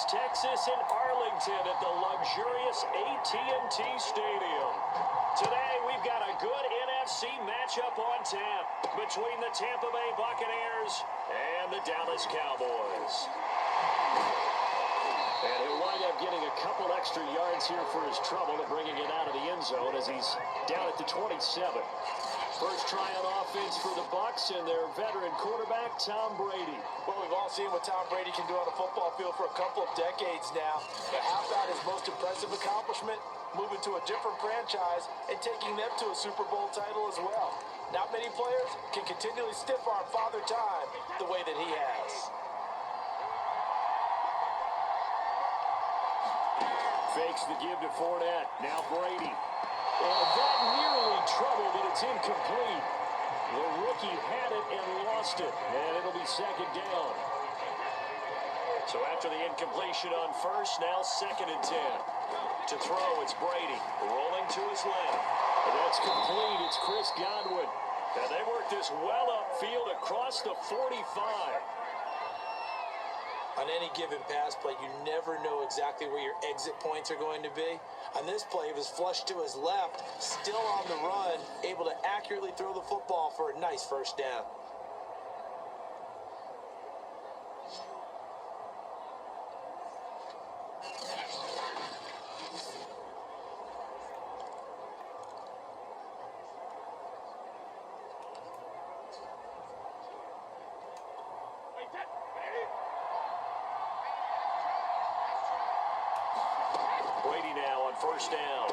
West Texas in Arlington at the luxurious AT&T Stadium. Today, we've got a good NFC matchup on tap between the Tampa Bay Buccaneers and the Dallas Cowboys. And he'll wind up getting a couple extra yards here for his trouble and bringing it out of the end zone as he's down at the 27. First try on offense for the Bucs and their veteran quarterback, Tom Brady. Well, we've all seen what Tom Brady can do on a football field for a couple of decades now. But how about his most impressive accomplishment? Moving to a different franchise and taking them to a Super Bowl title as well. Not many players can continually stiff-arm Father Time the way that he has. Fakes the give to Fournette. Now Brady. And that nearly trouble, but it's incomplete. The rookie had it and lost it, and it'll be second down. So after the incompletion on first, now 2nd and 10. To throw, it's Brady, rolling to his left. And that's complete. It's Chris Godwin. And they work this well upfield across the 45. On any given pass play, you never know exactly where your exit points are going to be. On this play, he was flushed to his left, still on the run, able to accurately throw the football for a nice first down. Brady now on first down.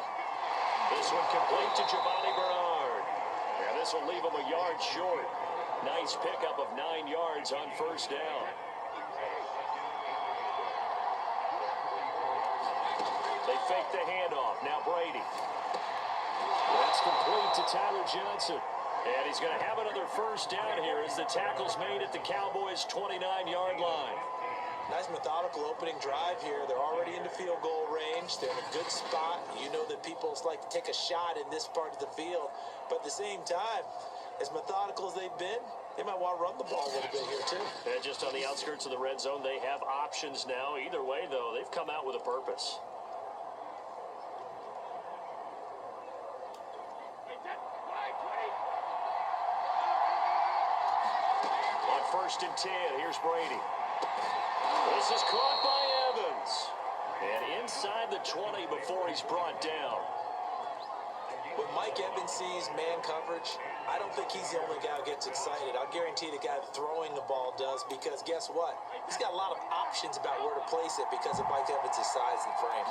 This one complete to Giovanni Bernard. And this will leave him a yard short. Nice pickup of 9 yards on first down. They fake the handoff. Now Brady. That's complete to Tyler Johnson. And he's going to have another first down here as the tackle's made at the Cowboys' 29-yard line. Nice methodical opening drive here. They're already into field goal range. They're in a good spot. You know that people like to take a shot in this part of the field. But at the same time, as methodical as they've been, they might want to run the ball a little bit here too. And just on the outskirts of the red zone, they have options now. Either way, though, they've come out with a purpose. On 1st and 10, here's Brady. This is caught by Evans. And inside the 20 before he's brought down. When Mike Evans sees man coverage, I don't think he's the only guy who gets excited. I'll guarantee the guy throwing the ball does, because guess what? He's got a lot of options about where to place it because of Mike Evans' size and frame.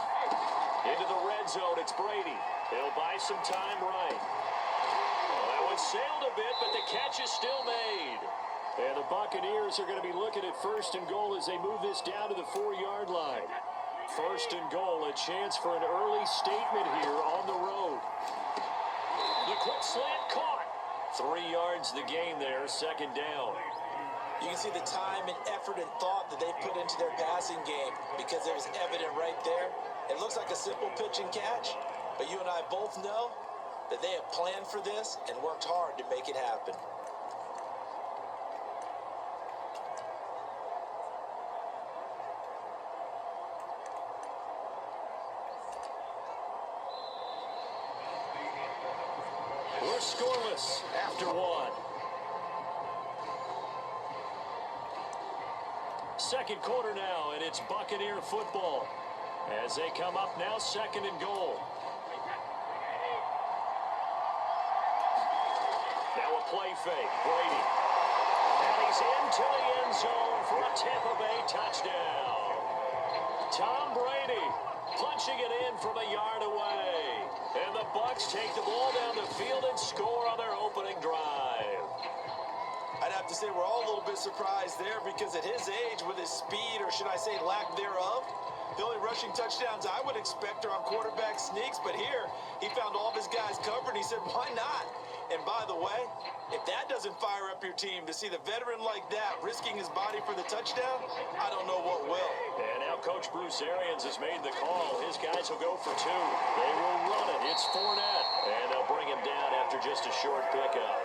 Into the red zone, it's Brady. He'll buy some time right. Well, that one sailed a bit, but the catch is still made. And the Buccaneers are going to be looking at 1st and goal as they move this down to the 4-yard line. 1st and goal, a chance for an early statement here on the road. The quick slant caught. 3 yards the gain there, 2nd down. You can see the time and effort and thought that they put into their passing game because it was evident right there. It looks like a simple pitch and catch, but you and I both know that they have planned for this and worked hard to make it happen. We're scoreless after 1. 2nd quarter now, and it's Buccaneer football. As they come up now, 2nd and goal. Now a play fake, Brady. And he's into the end zone for a Tampa Bay touchdown. Tom Brady punching it in from a yard away. And the Bucs take the ball down the field and score on their opening drive. I'd have to say we're all a little bit surprised there because at his age, with his speed, or should I say lack thereof, the only rushing touchdowns I would expect are on quarterback sneaks. But here, he found all of his guys covered, and he said, why not? And by the way, if that doesn't fire up your team to see the veteran like that risking his body for the touchdown, I don't know what will. And now Coach Bruce Arians has made the call. His guys will go for 2. They will run it. It's Fournette. And they'll bring him down after just a short pickup.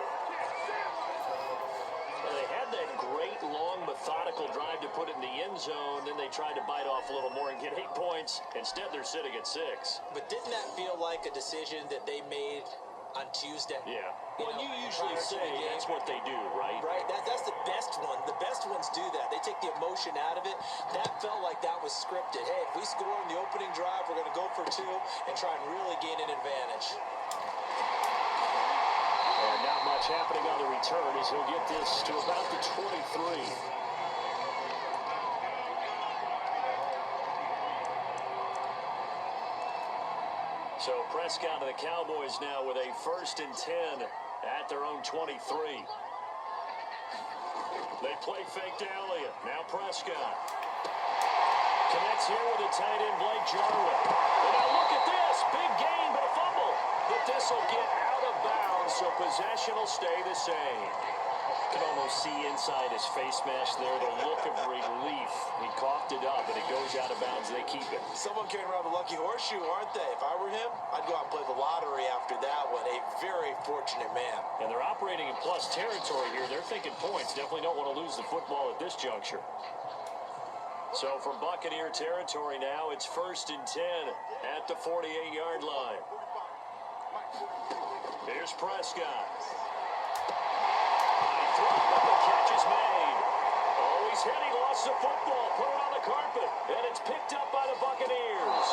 Well, they had that great, long, methodical drive to put it in the end zone. Then they tried to bite off a little more and get 8 points. Instead, they're sitting at 6. But didn't that feel like a decision that they made on Tuesday? Yeah. Well, you usually say that's what they do, right? Right. That's the best one. The best ones do that. They take the emotion out of it. That felt like that was scripted. Hey, if we score in the opening drive, we're going to go for 2 and try and really gain an advantage. And not much happening on the return as he'll get this to about the 23. So Prescott and the Cowboys now with a 1st and 10 at their own 23. They play fake to Elliott. Now Prescott. Connects here with a tight end, Blake Jarwin. And now look at this. Big gain, but a fumble. But this will get out of bounds, so possession will stay the same. You can almost see inside his face mask there the look of relief. He coughed it up, and it goes out of bounds. They keep it. Someone carrying around the lucky horseshoe, aren't they? If I were him, I'd go out and play the lottery after that one. A very fortunate man. And they're operating in plus territory here. They're thinking points. Definitely don't want to lose the football at this juncture. So from Buccaneer territory now, it's 1st and 10 at the 48-yard line. Here's Prescott. But the catch is made. Oh, he's hit. He lost the football. Put it on the carpet. And it's picked up by the Buccaneers.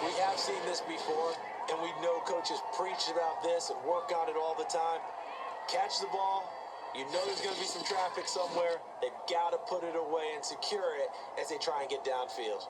We have seen this before, and we know coaches preach about this and work on it all the time. Catch the ball. You know there's going to be some traffic somewhere. They've got to put it away and secure it as they try and get downfield.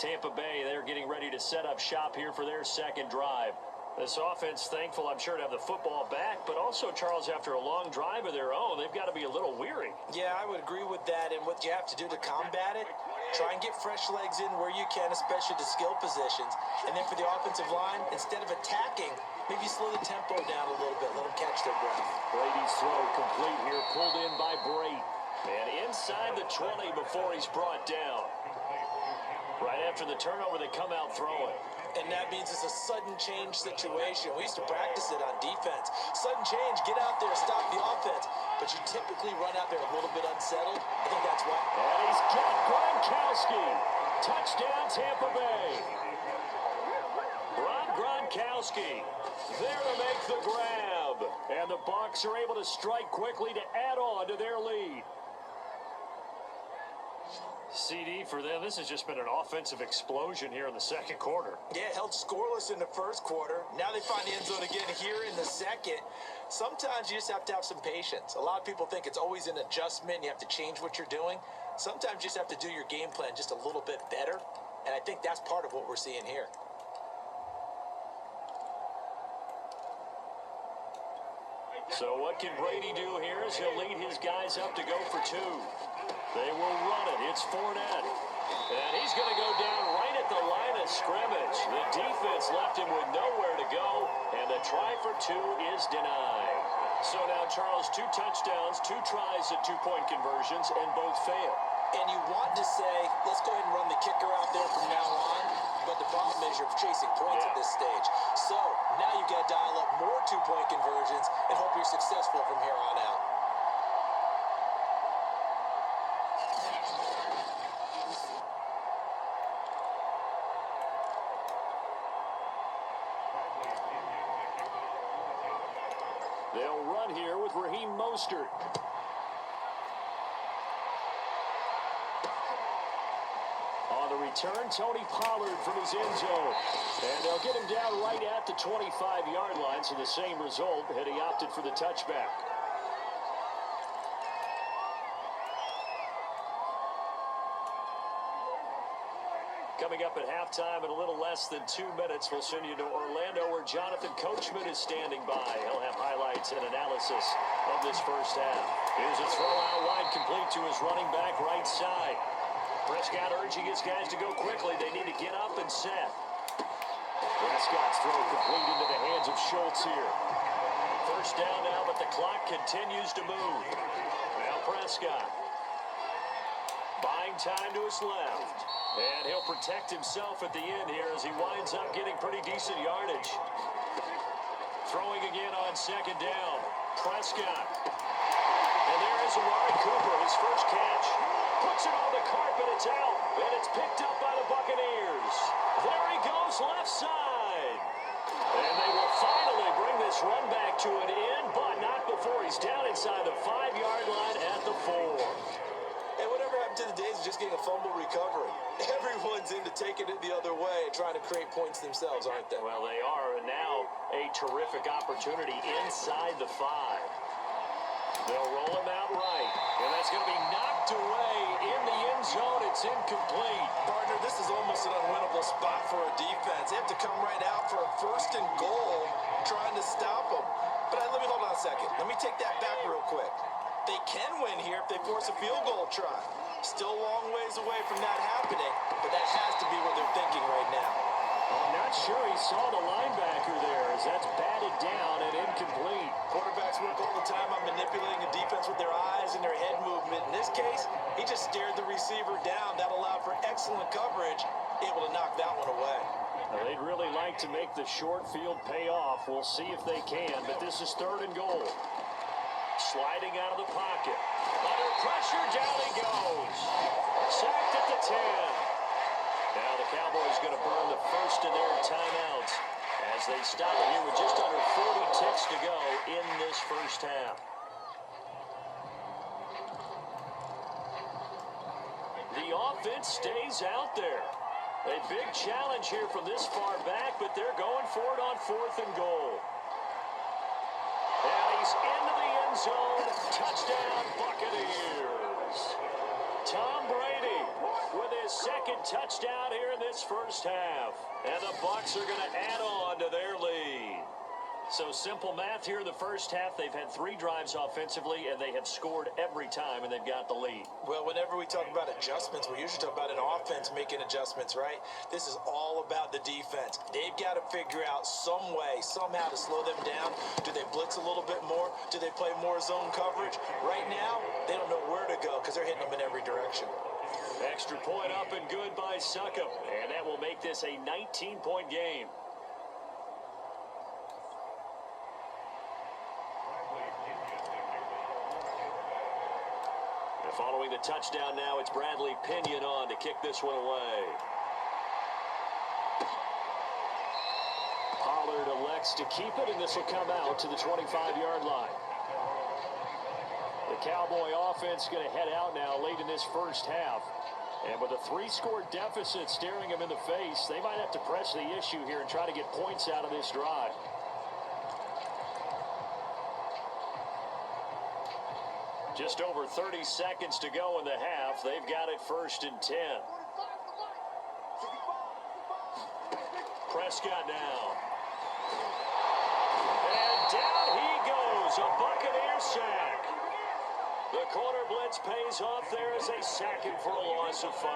Tampa Bay, they're getting ready to set up shop here for their 2nd drive. This offense, thankful, I'm sure, to have the football back, but also, Charles, after a long drive of their own, they've got to be a little weary. Yeah, I would agree with that, and what you have to do to combat it, try and get fresh legs in where you can, especially to skill positions. And then for the offensive line, instead of attacking, maybe slow the tempo down a little bit, let them catch their breath. Brady's throw complete here, pulled in by Brate. And inside the 20 before he's brought down. Right after the turnover, they come out throwing. And that means it's a sudden change situation. We used to practice it on defense. Sudden change, get out there, stop the offense. But you typically run out there a little bit unsettled. I think that's why. And he's got Gronkowski. Touchdown, Tampa Bay. Rob Gronkowski there to make the grab. And the Bucs are able to strike quickly to add on to their lead. CD for them. This has just been an offensive explosion here in the 2nd quarter. Yeah, held scoreless in the 1st quarter. Now they find the end zone again here in the 2nd. Sometimes you just have to have some patience. A lot of people think it's always an adjustment. You have to change what you're doing. Sometimes you just have to do your game plan just a little bit better. And I think that's part of what we're seeing here. So what can Brady do here as he'll lead his guys up to go for 2. They will run it. It's Fournette. And he's going to go down right at the line of scrimmage. The defense left him with nowhere to go. And the try for 2 is denied. So now, Charles, 2 touchdowns, 2 tries at 2-point conversions, and both fail. And you want to say, let's go ahead and run the kicker out there from now on. But the problem is you're chasing points at this stage. So now you got to dial up more 2-point conversions and hope you're successful from here on out. They'll run here with Raheem Mostert. On the return, Tony Pollard from his end zone. And they'll get him down right at the 25-yard line, so the same result, had he opted for the touchback. Coming up at halftime in a little less than 2 minutes, we'll send you to Orlando where Jonathan Coachman is standing by. He'll have highlights and analysis of this first half. Here's a throw out wide complete to his running back right side. Prescott urging his guys to go quickly. They need to get up and set. Prescott's throw complete into the hands of Schultz here. First down now, but the clock continues to move. Now Prescott buying time to his left. And he'll protect himself at the end here as he winds up getting pretty decent yardage. Throwing again on second down. Prescott. And there is Amari Cooper, his first catch. Puts it on the carpet, it's out. And it's picked up by the Buccaneers. There he goes, left side. And they will finally bring this run back to an end, but not before he's down inside the 5-yard line at the 4. Hey, whatever happened to the days of just getting a fumble recovery? Everyone's into taking it the other way and trying to create points themselves, aren't they? Well, they are, and now a terrific opportunity inside the 5. They'll roll him out right, and that's going to be knocked away in the end zone. It's incomplete. Partner, this is almost an unwinnable spot for a defense. They have to come right out for a 1st and goal, trying to stop them. But let me hold on a second. Let me take that back real quick. They can win here if they force a field goal try. Still a long ways away from that happening, but that has to be what they're thinking right now. I'm not sure he saw the linebacker there as that's batted down and incomplete. Quarterbacks work all the time on manipulating a defense with their eyes and their head movement. In this case, he just stared the receiver down. That allowed for excellent coverage, able to knock that one away. Now, they'd really like to make the short field pay off. We'll see if they can, but this is 3rd and goal. Sliding out of the pocket. Under pressure, down he goes. Sacked at the 10. Now the Cowboys going to burn the first of their timeouts as they stop it here with just under 40 ticks to go in this first half. The offense stays out there. A big challenge here from this far back, but they're going for it on 4th and goal. And he's into the end zone. Touchdown, Buccaneers. Tom Brady with his 2nd touchdown here in this first half. And the Bucs are going to add on to their lead. So simple math here in the first half. They've had 3 drives offensively, and they have scored every time, and they've got the lead. Well, whenever we talk about adjustments, we usually talk about an offense making adjustments, right? This is all about the defense. They've got to figure out some way, somehow to slow them down. Do they blitz a little bit more? Do they play more zone coverage? Right now, they don't know where to go because they're hitting them in every direction. Extra point up and good by Succop. And that will make this a 19-point game. Following the touchdown now, it's Bradley Pinion on to kick this one away. Pollard elects to keep it, and this will come out to the 25-yard line. The Cowboy offense going to head out now late in this first half. And with a 3-score deficit staring them in the face, they might have to press the issue here and try to get points out of this drive. Just over 30 seconds to go in the half. They've got it 1st and 10. Prescott now. And down he goes. A Buccaneer sack. The corner blitz pays off there as they sack him for a loss of 5.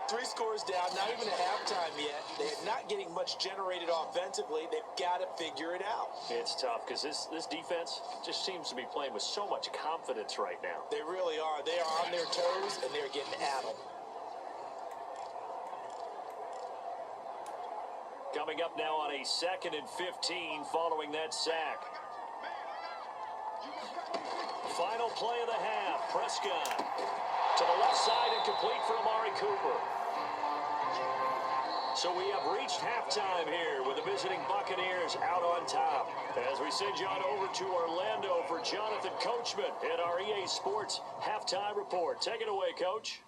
3 scores down, not even at halftime yet. They're not getting much generated offensively. They've got to figure it out. It's tough because this defense just seems to be playing with so much confidence right now. They really are. They are on their toes, and they're getting at them. Coming up now on a 2nd and 15 following that sack. Final play of the half. Prescott to the left side and complete for Amari Cooper. So we have reached halftime here with the visiting Buccaneers out on top. As we send you on over to Orlando for Jonathan Coachman in our EA Sports Halftime Report. Take it away, Coach.